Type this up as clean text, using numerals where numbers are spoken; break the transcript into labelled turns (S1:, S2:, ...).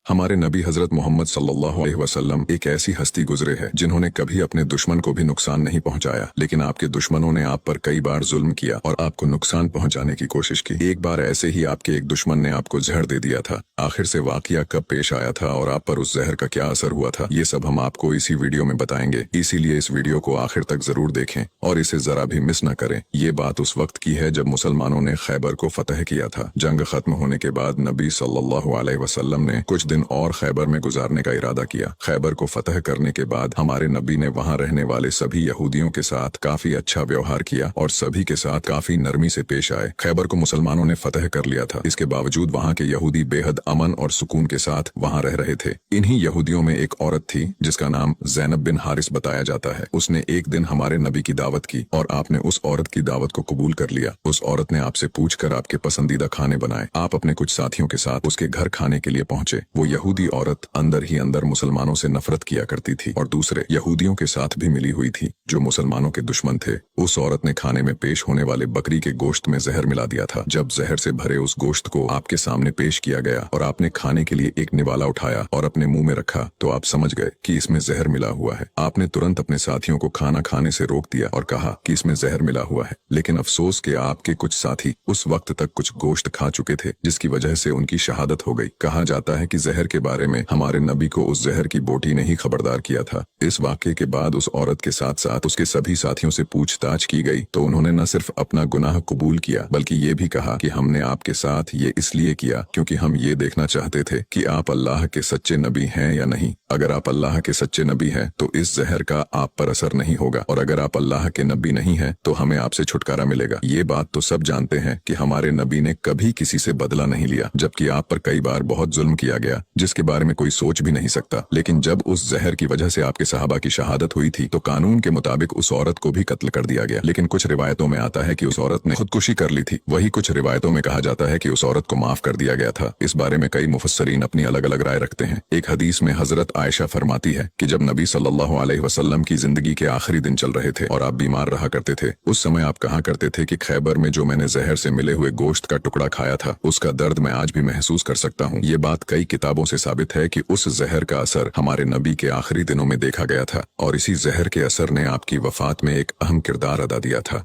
S1: हमारे नबी हजरत मोहम्मद सल्लल्लाहु अलैहि वसल्लम एक ऐसी हस्ती गुजरे है जिन्होंने कभी अपने दुश्मन को भी नुकसान नहीं पहुंचाया, लेकिन आपके दुश्मनों ने आप पर कई बार जुल्म किया और आपको नुकसान पहुंचाने की कोशिश की। एक बार ऐसे ही आपके एक दुश्मन ने आपको जहर दे दिया था। आखिर से वाकया कब पेश आया था और आप पर उस जहर का क्या असर हुआ था, ये सब हम आपको इसी वीडियो में बताएंगे। इसीलिए इस वीडियो को आखिर तक जरूर देखें और इसे जरा भी मिस न करें। ये बात उस वक्त की है जब मुसलमानों ने खैबर को फतह किया था। जंग खत्म होने के बाद नबी सल्लल्लाहु अलैहि वसल्लम ने कुछ दिन और खैबर में गुजारने का इरादा किया। खैबर को फतह करने के बाद हमारे नबी ने वहां रहने वाले सभी यहूदियों के साथ काफी अच्छा व्यवहार किया और सभी के साथ काफी नरमी से पेश आए। खैबर को मुसलमानों ने फतह कर लिया था, इसके बावजूद वहां के यहूदी बेहद अमन और सुकून के साथ वहां रह रहे थे। इन्हीं यहूदियों में एक औरत थी जिसका नाम ज़ैनब बिन हारिस बताया जाता है। उसने एक दिन हमारे नबी की दावत की और आपने उस औरत की दावत को कबूल कर लिया। उस औरत ने आपसे पूछकर आपके पसंदीदा खाने बनाए। आप अपने कुछ साथियों के साथ उसके घर खाने के लिए पहुंचे। वो यहूदी औरत अंदर ही अंदर मुसलमानों से नफरत किया करती थी और दूसरे यहूदियों के साथ भी मिली हुई थी जो मुसलमानों के दुश्मन थे। उस औरत ने खाने में पेश होने वाले बकरी के गोश्त में जहर मिला दिया था। जब जहर से भरे उस गोश्त को आपके सामने पेश किया गया और आपने खाने के लिए एक निवाला उठाया और अपने मुंह में रखा तो आप समझ गए कि इसमें जहर मिला हुआ है। आपने तुरंत अपने साथियों को खाना खाने से रोक दिया और कहा कि इसमें जहर मिला हुआ है, लेकिन अफसोस के आपके कुछ साथी उस वक्त तक कुछ गोश्त खा चुके थे जिसकी वजह से उनकी शहादत हो गई। कहा जाता है कि जहर के बारे में हमारे नबी को उस जहर की बोटी ने ही खबरदार किया था। इस वाक़े के बाद उस औरत के साथ साथ उसके सभी साथियों से पूछताछ की गई तो उन्होंने न सिर्फ अपना गुनाह कबूल किया बल्कि ये भी कहा कि हमने आपके साथ ये इसलिए किया क्योंकि हम ये देखना चाहते थे कि आप अल्लाह के सच्चे नबी हैं या नहीं। अगर आप अल्लाह के सच्चे नबी हैं तो इस जहर का आप पर असर नहीं होगा और अगर आप अल्लाह के नबी नहीं हैं तो हमें आपसे छुटकारा मिलेगा। ये बात तो सब जानते हैं कि हमारे नबी ने कभी किसी से बदला नहीं लिया, जबकि आप पर कई बार बहुत जुल्म किया गया जिसके बारे में कोई सोच भी नहीं सकता। लेकिन जब उस जहर की वजह से आपके सहाबा की शहादत हुई थी तो कानून के मुताबिक उस औरत को भी कत्ल कर दिया गया। लेकिन कुछ रिवायतों में आता है कि उस औरत ने खुदकुशी कर ली थी। वही कुछ रिवायतों में कहा जाता है कि उस औरत को माफ कर दिया गया था। इस बारे में कई मुफस्सरीन अपनी अलग अलग राय रखते हैं। एक हदीस में हजरत आयशा फरमाती है कि जब नबी सल्लल्लाहु अलैहि वसल्लम की जिंदगी के आखिरी दिन चल रहे थे और आप बीमार रहा करते थे, उस समय आप कहा करते थे कि खैबर में जो मैंने जहर से मिले हुए गोश्त का टुकड़ा खाया था उसका दर्द मैं आज भी महसूस कर सकता हूँ। ये बात कई किताबों से साबित है कि उस जहर का असर हमारे नबी के आखिरी दिनों में देखा गया था और इसी जहर के असर ने आपकी वफात में एक अहम किरदार अदा दिया था।